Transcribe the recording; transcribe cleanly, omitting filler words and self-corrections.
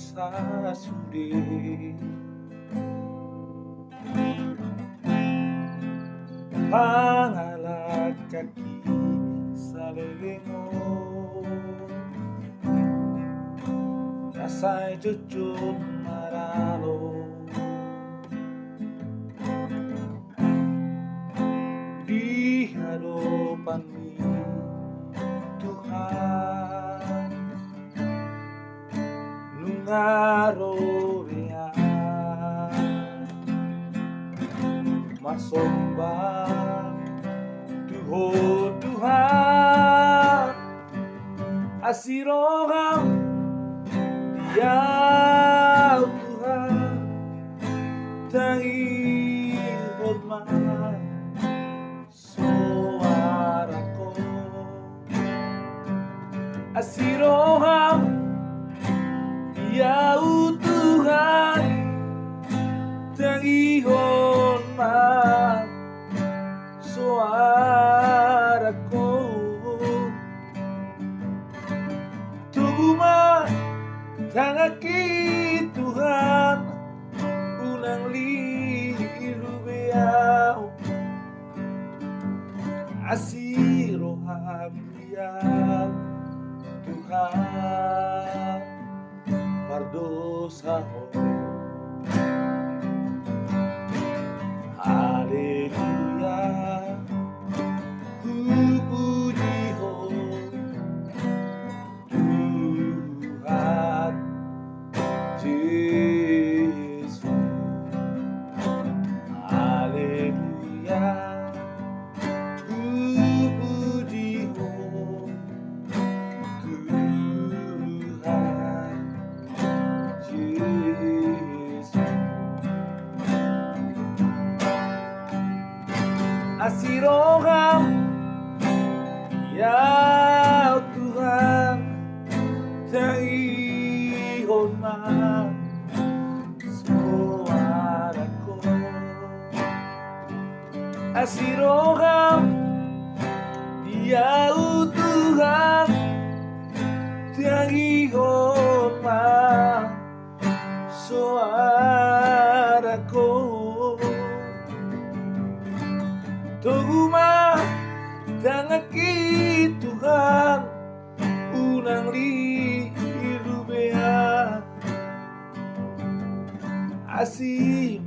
sasude pangalat kaki salelemo rasai cucut maralo di hadapan Tuhan nungarorea masombang Tuhan asiroham ya Tuhan tangi hormat suaraku asiroham ya Tuhan tangi hormat suaraku tuguma tangaki Tuhan unang lilubeau asiroham ya Tuhan berdosa haleluya puji Tuhan Yesus haleluya puji asiroham ya Tuhan tangi hormat suaraku asiroham ya Tuhan tangi hormat suaraku tuguma tangaki Tuhan unang lilubea asih